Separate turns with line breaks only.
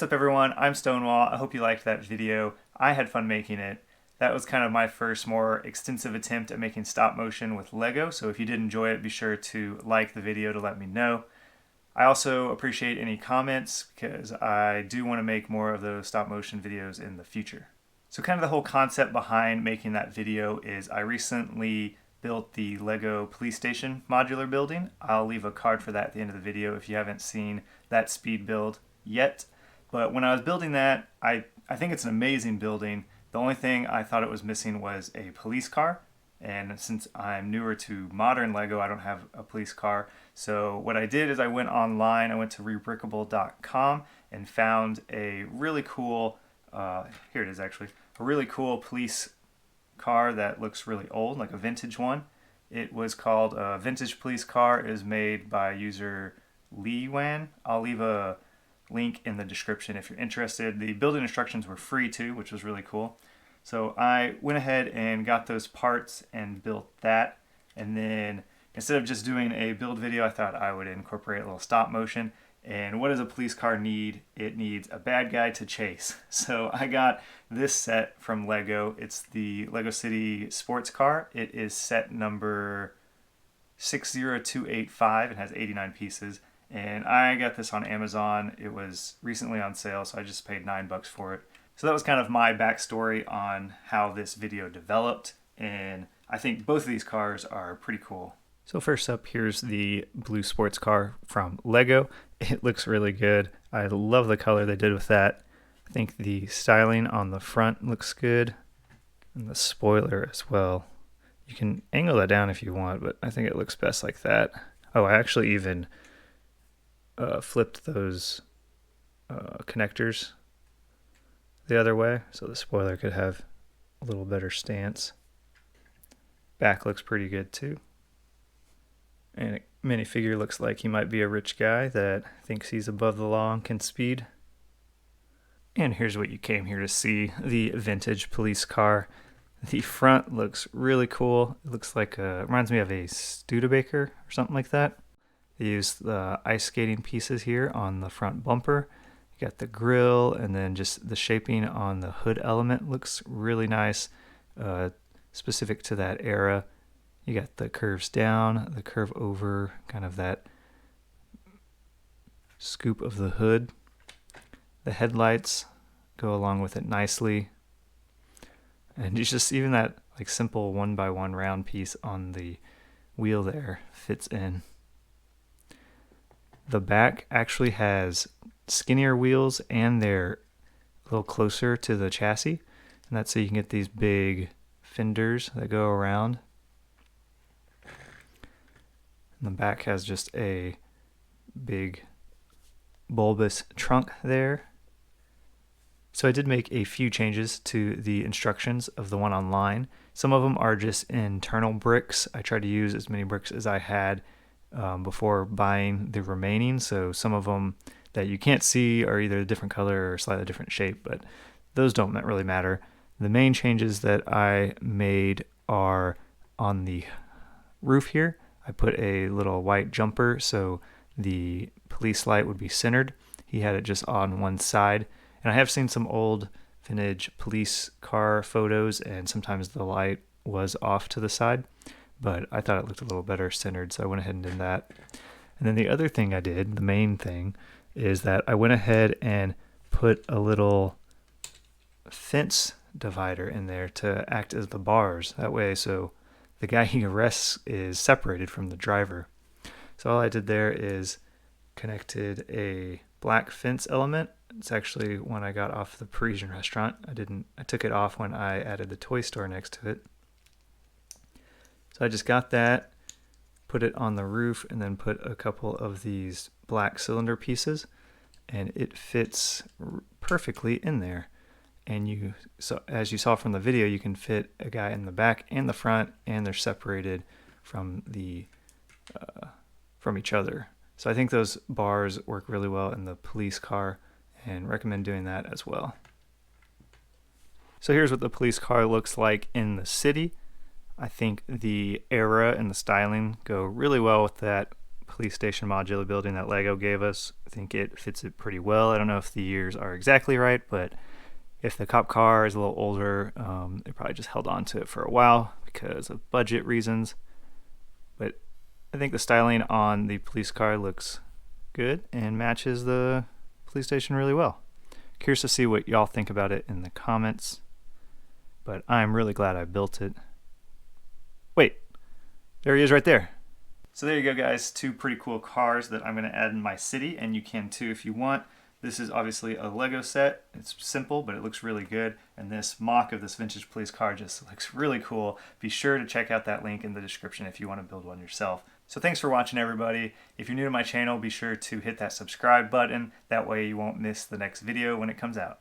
What's up everyone, I'm Stonewall. I hope you liked that video. I had fun making it. That was kind of my first more extensive attempt at making stop motion with Lego, so if you did enjoy it, be sure to like the video to let me know. I also appreciate any comments because I do want to make more of those stop motion videos in the future. So kind of the whole concept behind making that video is I recently built the Lego Police Station Modular Building. I'll leave a card for that at the end of the video if you haven't seen that speed build yet. But when I was building that, I think it's an amazing building. The only thing I thought it was missing was a police car. And since I'm newer to modern Lego, I don't have a police car. So what I did is I went online, I went to rebrickable.com and found a really cool, here it is actually, a really cool police car that looks really old, like a vintage one. It was called a Vintage Police Car. It is made by user Leewan. I'll leave a link in the description if you're interested. The building instructions were free too, which was really cool. So I went ahead and got those parts and built that. And then instead of just doing a build video, I thought I would incorporate a little stop motion. And what does a police car need? It needs a bad guy to chase. So I got this set from Lego. It's the Lego City sports car. It is set number 60285. It has 89 pieces. And I got this on Amazon. It was recently on sale, so I just paid $9 for it. So that was kind of my backstory on how this video developed. And I think both of these cars are pretty cool. So first up, here's the blue sports car from Lego. It looks really good. I love the color they did with that. I think the styling on the front looks good, and the spoiler as well. You can angle that down if you want, but I think it looks best like that. Oh, I actually even flipped those connectors the other way, so the spoiler could have a little better stance. Back looks pretty good too. And a minifigure looks like he might be a rich guy that thinks he's above the law and can speed. And here's what you came here to see, the vintage police car. The front looks really cool. It looks like reminds me of a Studebaker or something like that. They used the ice skating pieces here on the front bumper. You got the grill, and then just the shaping on the hood element looks really nice, specific to that era. You got the curves down, the curve over, kind of that scoop of the hood. The headlights go along with it nicely. And it's just even that like simple 1x1 round piece on the wheel there fits in. The back actually has skinnier wheels and they're a little closer to the chassis. And that's so you can get these big fenders that go around. And the back has just a big bulbous trunk there. So I did make a few changes to the instructions of the one online. Some of them are just internal bricks. I tried to use as many bricks as I had before buying the remaining. So some of them that you can't see are either a different color or slightly different shape, but those don't really matter. The main changes that I made are on the roof here. I put a little white jumper so the police light would be centered. He had it just on one side. And I have seen some old vintage police car photos, and sometimes the light was off to the side, but I thought it looked a little better centered, so I went ahead and did that. And then the other thing I did, the main thing, is that I went ahead and put a little fence divider in there to act as the bars. That way, so the guy he arrests is separated from the driver. So all I did there is connected a black fence element. It's actually one I got off the Parisian restaurant. I took it off when I added the toy store next to it. So I just got that, put it on the roof, and then put a couple of these black cylinder pieces, and it fits perfectly in there. And so as you saw from the video, you can fit a guy in the back and the front, and they're separated from from each other. So I think those bars work really well in the police car, and recommend doing that as well. So here's what the police car looks like in the city. I think the era and the styling go really well with that Police Station Modular Building that Lego gave us. I think it fits it pretty well. I don't know if the years are exactly right, but if the cop car is a little older, they probably just held on to it for a while because of budget reasons. But I think the styling on the police car looks good and matches the police station really well. Curious to see what y'all think about it in the comments, but I'm really glad I built it. Wait, there he is right there. So there you go, guys, 2 pretty cool cars that I'm going to add in my city, and you can too if you want. This is obviously a Lego set. It's simple, but it looks really good. And this mock of this vintage police car just looks really cool. Be sure to check out that link in the description if you want to build one yourself. So thanks for watching, everybody. If you're new to my channel, be sure to hit that subscribe button. That way you won't miss the next video when it comes out.